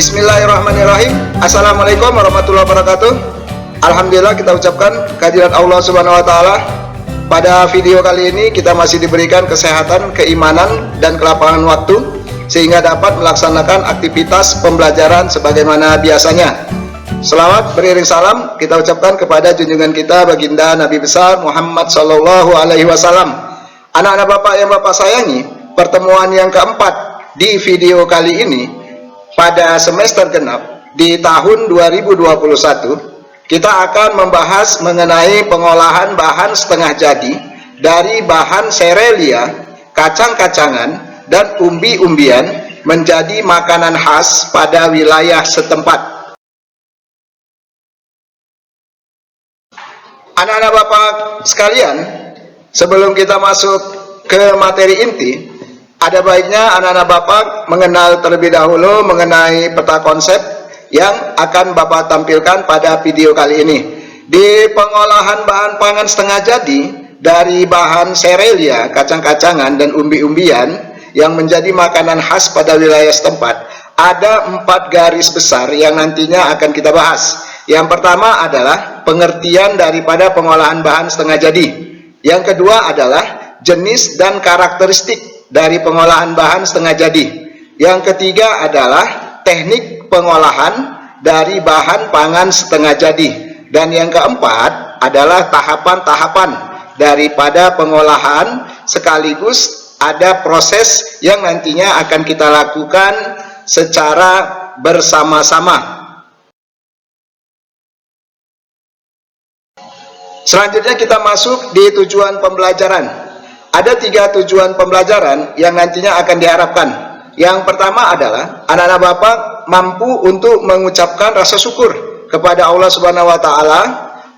Bismillahirrahmanirrahim. Assalamualaikum warahmatullahi wabarakatuh. Alhamdulillah, kita ucapkan kehadirat Allah Subhanahu wa Ta'ala. Pada video kali ini kita masih diberikan kesehatan, keimanan, dan kelapangan waktu sehingga dapat melaksanakan aktivitas pembelajaran sebagaimana biasanya. Selawat beriring salam kita ucapkan kepada junjungan kita baginda Nabi besar Muhammad Sallallahu Alaihi Wasallam. Anak-anak Bapak yang Bapak sayangi, pertemuan yang keempat di video kali ini pada semester genap di tahun 2021, kita akan membahas mengenai pengolahan bahan setengah jadi dari bahan serelia, kacang-kacangan, dan umbi-umbian menjadi makanan khas pada wilayah setempat. Anak-anak Bapak sekalian, sebelum kita masuk ke materi inti, ada baiknya anak-anak Bapak mengenal terlebih dahulu mengenai peta konsep yang akan Bapak tampilkan pada video kali ini. Di pengolahan bahan pangan setengah jadi dari bahan serelia, kacang-kacangan, dan umbi-umbian yang menjadi makanan khas pada wilayah setempat, ada 4 garis besar yang nantinya akan kita bahas. Yang pertama adalah pengertian daripada pengolahan bahan setengah jadi. Yang kedua adalah jenis dan karakteristik dari pengolahan bahan setengah jadi. Yang ketiga adalah teknik pengolahan dari bahan pangan setengah jadi. Dan yang keempat adalah tahapan-tahapan daripada pengolahan, sekaligus ada proses yang nantinya akan kita lakukan secara bersama-sama. Selanjutnya kita masuk di tujuan pembelajaran. Ada 3 tujuan pembelajaran yang nantinya akan diharapkan. Yang pertama adalah anak-anak Bapak mampu untuk mengucapkan rasa syukur kepada Allah Subhanahu wa Ta'ala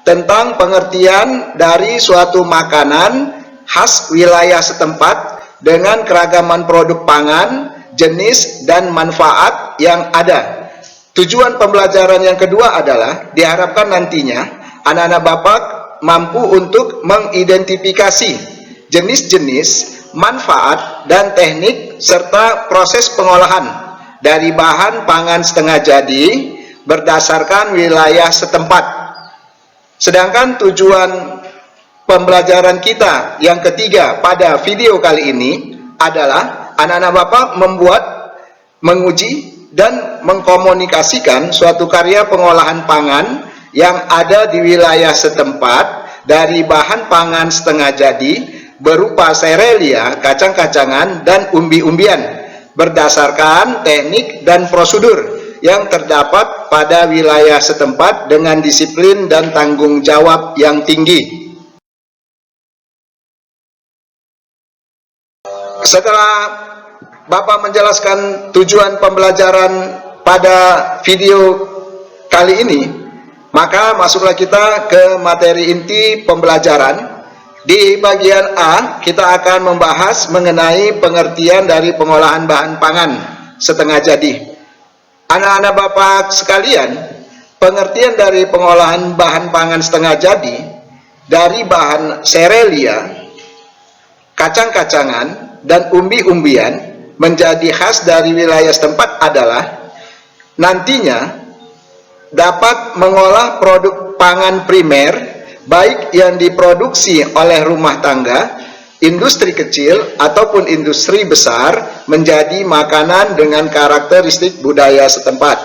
tentang pengertian dari suatu makanan khas wilayah setempat dengan keragaman produk pangan, jenis, dan manfaat yang ada. Tujuan pembelajaran yang kedua adalah diharapkan nantinya anak-anak Bapak mampu untuk mengidentifikasi jenis-jenis, manfaat, dan teknik serta proses pengolahan dari bahan pangan setengah jadi berdasarkan wilayah setempat. Sedangkan tujuan pembelajaran kita yang ketiga pada video kali ini adalah anak-anak Bapak membuat, menguji, dan mengkomunikasikan suatu karya pengolahan pangan yang ada di wilayah setempat dari bahan pangan setengah jadi berupa serelia, kacang-kacangan, dan umbi-umbian berdasarkan teknik dan prosedur yang terdapat pada wilayah setempat dengan disiplin dan tanggung jawab yang tinggi. Setelah Bapak menjelaskan tujuan pembelajaran pada video kali ini, maka masuklah kita ke materi inti pembelajaran. Di bagian A, kita akan membahas mengenai pengertian dari pengolahan bahan pangan setengah jadi. Anak-anak Bapak sekalian, pengertian dari pengolahan bahan pangan setengah jadi dari bahan serelia, kacang-kacangan, dan umbi-umbian menjadi khas dari wilayah setempat adalah nantinya dapat mengolah produk pangan primer baik yang diproduksi oleh rumah tangga, industri kecil, ataupun industri besar menjadi makanan dengan karakteristik budaya setempat.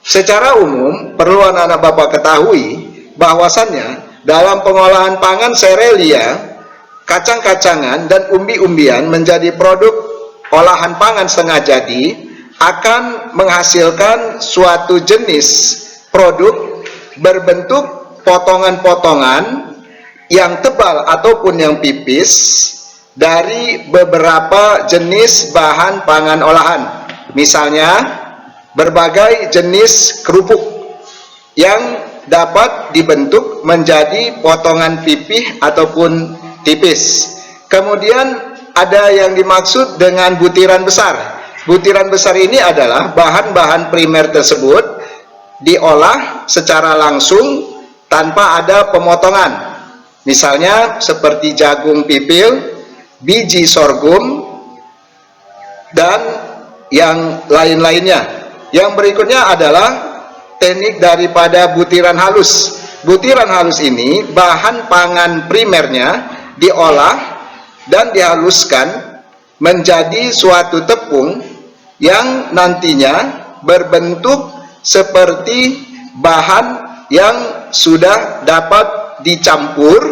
Secara umum, perlu anak-anak Bapak ketahui bahwasannya dalam pengolahan pangan serelia, kacang-kacangan, dan umbi-umbian menjadi produk olahan pangan setengah jadi akan menghasilkan suatu jenis produk berbentuk potongan-potongan yang tebal ataupun yang pipis dari beberapa jenis bahan pangan olahan. Misalnya, berbagai jenis kerupuk yang dapat dibentuk menjadi potongan pipih ataupun tipis. Kemudian ada yang dimaksud dengan butiran besar. Butiran besar ini adalah bahan-bahan primer tersebut diolah secara langsung tanpa ada pemotongan. Misalnya seperti jagung pipil, biji sorghum, dan yang lain-lainnya. Yang berikutnya adalah teknik daripada butiran halus. Butiran halus ini bahan pangan primernya diolah dan dihaluskan menjadi suatu tepung yang nantinya berbentuk seperti bahan yang sudah dapat dicampur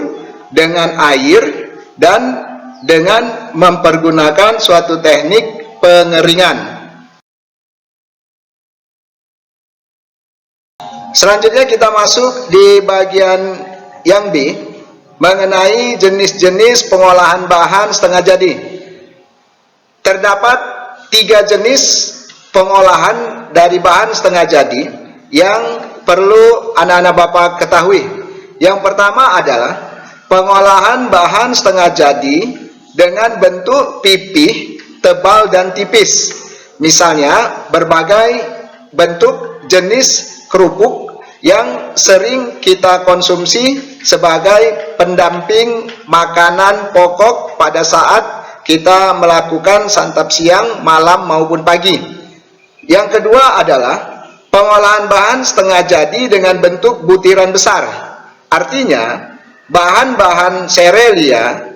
dengan air dan dengan mempergunakan suatu teknik pengeringan. Selanjutnya kita masuk di bagian yang B, mengenai jenis-jenis pengolahan bahan setengah jadi. Terdapat 3 jenis pengolahan dari bahan setengah jadi yang perlu anak-anak Bapak ketahui. Yang pertama adalah pengolahan bahan setengah jadi dengan bentuk pipih, tebal dan tipis. Misalnya berbagai bentuk jenis kerupuk yang sering kita konsumsi sebagai pendamping makanan pokok pada saat kita melakukan santap siang, malam maupun pagi. Yang kedua adalah pengolahan bahan setengah jadi dengan bentuk butiran besar. Artinya bahan-bahan serealia,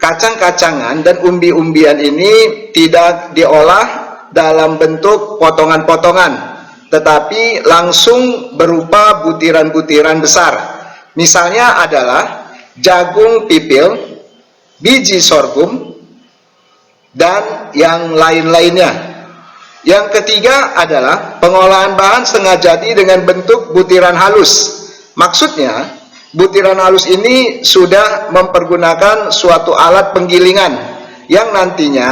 kacang-kacangan dan umbi-umbian ini tidak diolah dalam bentuk potongan-potongan, tetapi langsung berupa butiran-butiran besar. Misalnya adalah jagung pipil, biji sorghum, dan yang lain-lainnya. Yang ketiga adalah pengolahan bahan setengah jadi dengan bentuk butiran halus. Maksudnya, butiran halus ini sudah mempergunakan suatu alat penggilingan yang nantinya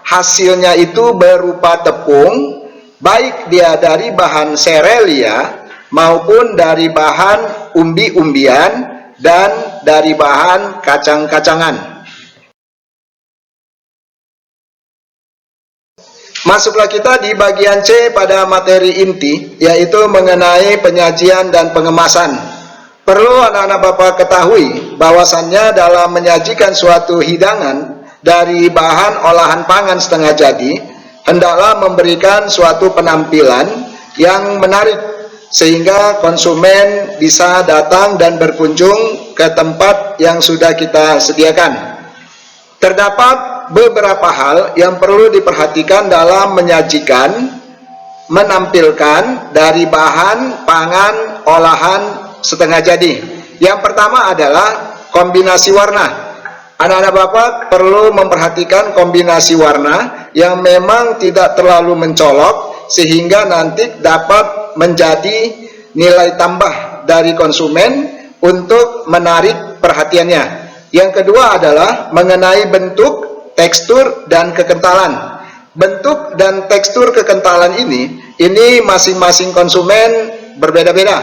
hasilnya itu berupa tepung, baik dia dari bahan serealia maupun dari bahan umbi-umbian dan dari bahan kacang-kacangan. Masuklah kita di bagian C pada materi inti, yaitu mengenai penyajian dan pengemasan. Perlu anak-anak Bapak ketahui bahwasannya dalam menyajikan suatu hidangan dari bahan olahan pangan setengah jadi, hendaklah memberikan suatu penampilan yang menarik sehingga konsumen bisa datang dan berkunjung ke tempat yang sudah kita sediakan. Terdapat beberapa hal yang perlu diperhatikan dalam menyajikan, menampilkan dari bahan pangan olahan setengah jadi. Yang pertama adalah kombinasi warna. Anak-anak Bapak perlu memperhatikan kombinasi warna yang memang tidak terlalu mencolok sehingga nanti dapat menjadi nilai tambah dari konsumen untuk menarik perhatiannya. Yang kedua adalah mengenai bentuk, tekstur dan kekentalan. Bentuk dan tekstur kekentalan ini masing-masing konsumen berbeda-beda.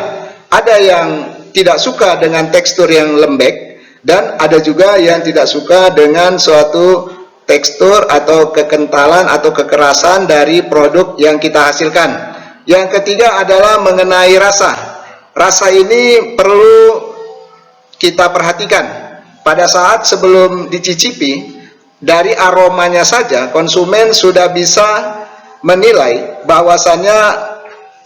Ada yang tidak suka dengan tekstur yang lembek dan ada juga yang tidak suka dengan suatu tekstur atau kekentalan atau kekerasan dari produk yang kita hasilkan. Yang ketiga adalah mengenai rasa. Rasa ini perlu kita perhatikan. Pada saat sebelum dicicipi, dari aromanya saja konsumen sudah bisa menilai bahwasannya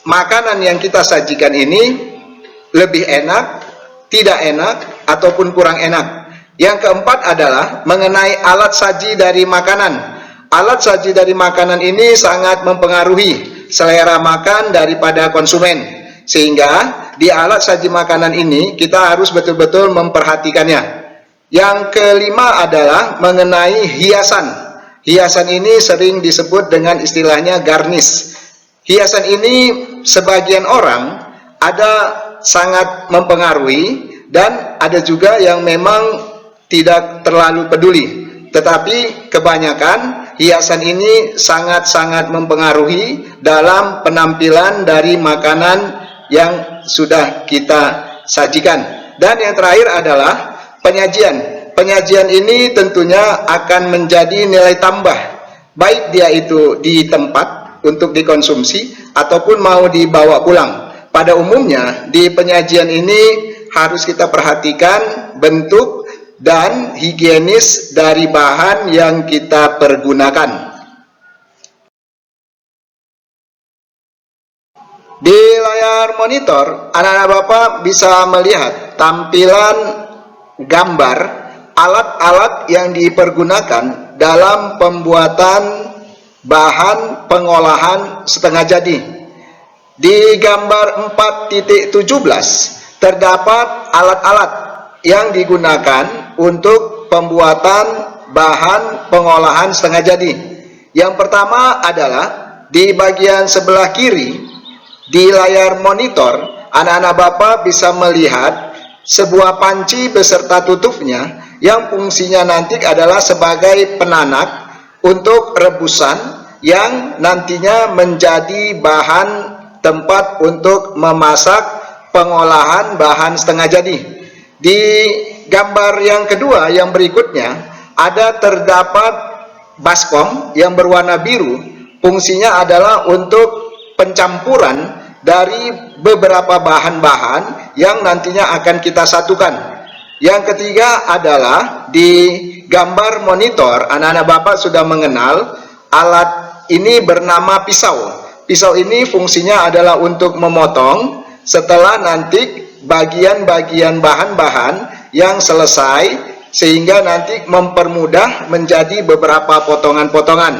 makanan yang kita sajikan ini lebih enak, tidak enak, ataupun kurang enak. Yang keempat adalah mengenai alat saji dari makanan. Alat saji dari makanan ini sangat mempengaruhi selera makan daripada konsumen. Sehingga di alat saji makanan ini kita harus betul-betul memperhatikannya. Yang kelima adalah mengenai hiasan. Hiasan ini sering disebut dengan istilahnya garnish. Hiasan ini sebagian orang ada sangat mempengaruhi dan ada juga yang memang tidak terlalu peduli. Tetapi kebanyakan hiasan ini sangat-sangat mempengaruhi dalam penampilan dari makanan yang sudah kita sajikan. Dan yang terakhir adalah penyajian. Penyajian ini tentunya akan menjadi nilai tambah, baik dia itu di tempat untuk dikonsumsi ataupun mau dibawa pulang. Pada umumnya di penyajian ini harus kita perhatikan bentuk dan higienis dari bahan yang kita pergunakan. Di layar monitor, anak-anak Bapak bisa melihat tampilan gambar alat-alat yang dipergunakan dalam pembuatan bahan pengolahan setengah jadi. Di gambar 4.17 terdapat alat-alat yang digunakan untuk pembuatan bahan pengolahan setengah jadi. Yang pertama adalah di bagian sebelah kiri di layar monitor, anak-anak Bapak bisa melihat sebuah panci beserta tutupnya yang fungsinya nanti adalah sebagai penanak untuk rebusan yang nantinya menjadi bahan tempat untuk memasak pengolahan bahan setengah jadi. Di gambar yang kedua yang berikutnya ada terdapat baskom yang berwarna biru. Fungsinya adalah untuk pencampuran dari beberapa bahan-bahan yang nantinya akan kita satukan. Yang ketiga adalah di gambar monitor, anak-anak Bapak sudah mengenal alat ini bernama pisau. Pisau ini fungsinya adalah untuk memotong setelah nanti bagian-bagian bahan-bahan yang selesai, sehingga nanti mempermudah menjadi beberapa potongan-potongan.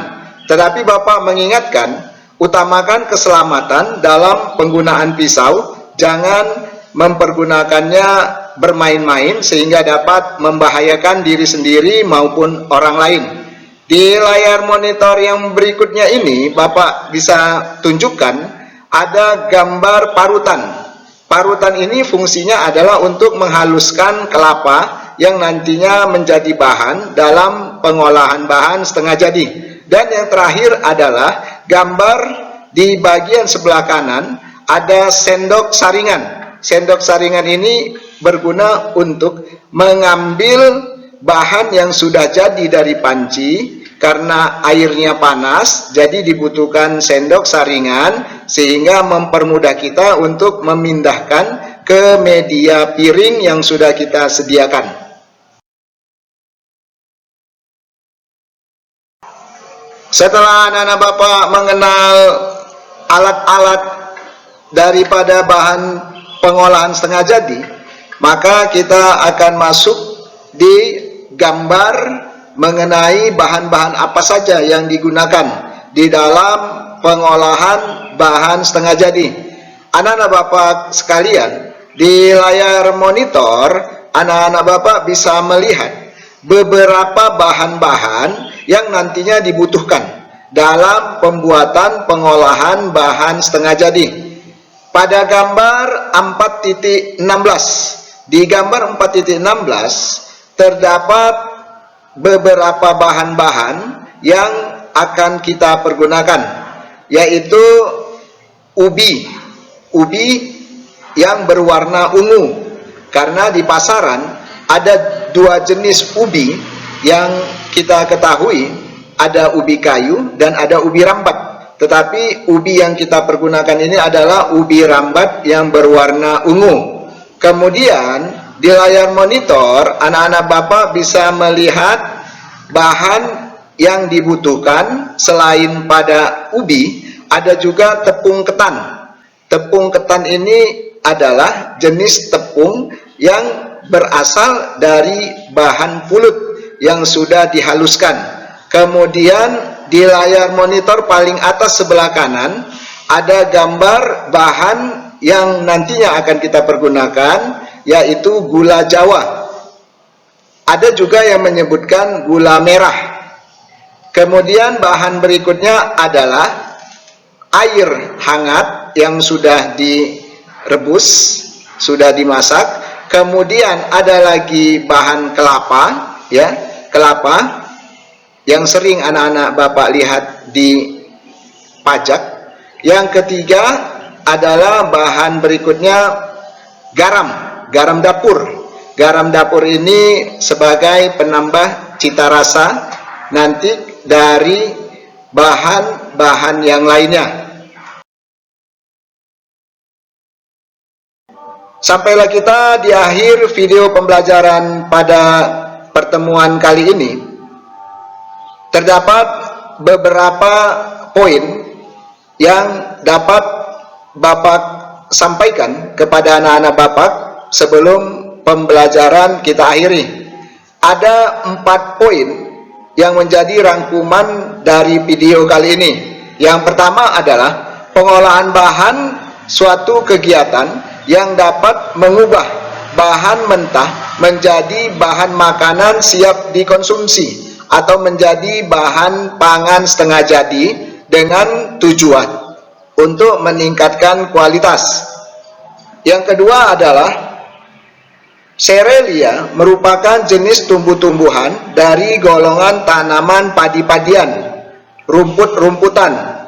Tetapi Bapak mengingatkan, utamakan keselamatan dalam penggunaan pisau, jangan mempergunakannya bermain-main sehingga dapat membahayakan diri sendiri maupun orang lain. Di layar monitor yang berikutnya ini Bapak bisa tunjukkan ada gambar parutan. Parutan ini fungsinya adalah untuk menghaluskan kelapa yang nantinya menjadi bahan dalam pengolahan bahan setengah jadi. Dan yang terakhir adalah gambar di bagian sebelah kanan ada sendok saringan. Sendok saringan ini berguna untuk mengambil bahan yang sudah jadi dari panci karena airnya panas, jadi dibutuhkan sendok saringan sehingga mempermudah kita untuk memindahkan ke media piring yang sudah kita sediakan. Setelah anak-anak Bapak mengenal alat-alat daripada bahan pengolahan setengah jadi, maka kita akan masuk di gambar mengenai bahan-bahan apa saja yang digunakan di dalam pengolahan bahan setengah jadi. Anak-anak Bapak sekalian, di layar monitor, anak-anak Bapak bisa melihat beberapa bahan-bahan yang nantinya dibutuhkan dalam pembuatan pengolahan bahan setengah jadi. Pada gambar 4.16, di gambar 4.16 terdapat beberapa bahan-bahan yang akan kita pergunakan, yaitu ubi yang berwarna ungu, karena di pasaran ada dua jenis ubi yang kita ketahui, ada ubi kayu dan ada ubi rambat. Tetapi ubi yang kita pergunakan ini adalah ubi rambat yang berwarna ungu. Kemudian di layar monitor, anak-anak Bapak bisa melihat bahan yang dibutuhkan. Selain pada ubi, ada juga tepung ketan. Tepung ketan ini adalah jenis tepung yang berasal dari bahan pulut yang sudah dihaluskan. Kemudian di layar monitor paling atas sebelah kanan ada gambar bahan yang nantinya akan kita pergunakan, yaitu gula Jawa. Ada juga yang menyebutkan gula merah. Kemudian bahan berikutnya adalah air hangat yang sudah direbus, sudah dimasak. Kemudian ada lagi bahan kelapa, ya, kelapa yang sering anak-anak Bapak lihat di pajak. Yang ketiga adalah bahan berikutnya garam dapur. Garam dapur ini sebagai penambah cita rasa nanti dari bahan-bahan yang lainnya. Sampailah kita di akhir video pembelajaran pada pertemuan kali ini. Terdapat beberapa poin yang dapat Bapak sampaikan kepada anak-anak Bapak sebelum pembelajaran kita akhiri. Ada 4 poin yang menjadi rangkuman dari video kali ini. Yang pertama adalah pengolahan bahan suatu kegiatan yang dapat mengubah bahan mentah menjadi bahan makanan siap dikonsumsi atau menjadi bahan pangan setengah jadi dengan tujuan untuk meningkatkan kualitas. Yang kedua adalah serelia merupakan jenis tumbuh-tumbuhan dari golongan tanaman padi-padian, rumput-rumputan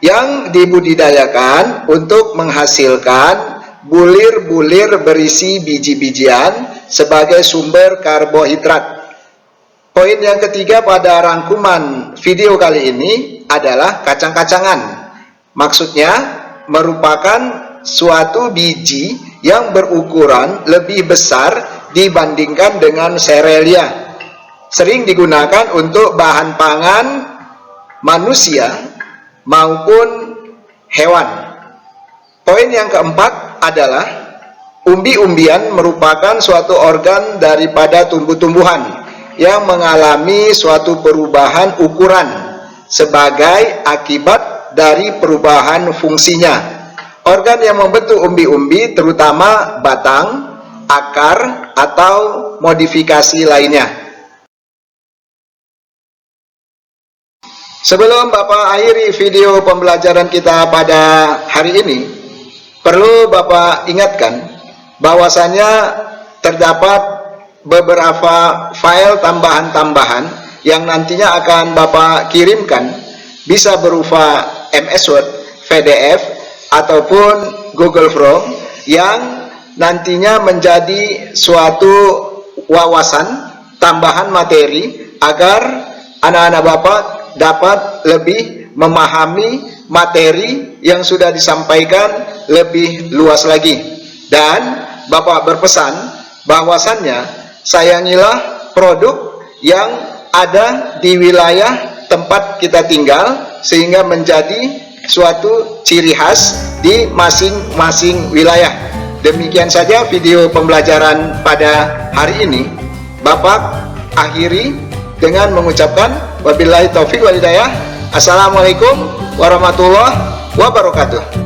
yang dibudidayakan untuk menghasilkan bulir-bulir berisi biji-bijian sebagai sumber karbohidrat. Poin yang ketiga pada rangkuman video kali ini adalah kacang-kacangan. Maksudnya merupakan suatu biji yang berukuran lebih besar dibandingkan dengan serelia. Sering digunakan untuk bahan pangan manusia maupun hewan. Poin yang keempat adalah umbi-umbian merupakan suatu organ daripada tumbuh-tumbuhan yang mengalami suatu perubahan ukuran sebagai akibat dari perubahan fungsinya. Organ yang membentuk umbi-umbi terutama batang, akar, atau modifikasi lainnya. Sebelum Bapak akhiri video pembelajaran kita pada hari ini, perlu Bapak ingatkan bahwasanya terdapat beberapa file tambahan-tambahan yang nantinya akan Bapak kirimkan, bisa berupa MS Word, PDF, ataupun Google Form yang nantinya menjadi suatu wawasan tambahan materi agar anak-anak Bapak dapat lebih memahami materi yang sudah disampaikan lebih luas lagi. Dan Bapak berpesan bahwasannya sayangilah produk yang ada di wilayah tempat kita tinggal sehingga menjadi suatu ciri khas di masing-masing wilayah. Demikian saja video pembelajaran pada hari ini. Bapak akhiri dengan mengucapkan wabillahi taufik wal hidayah. Assalamualaikum warahmatullahi wabarakatuh.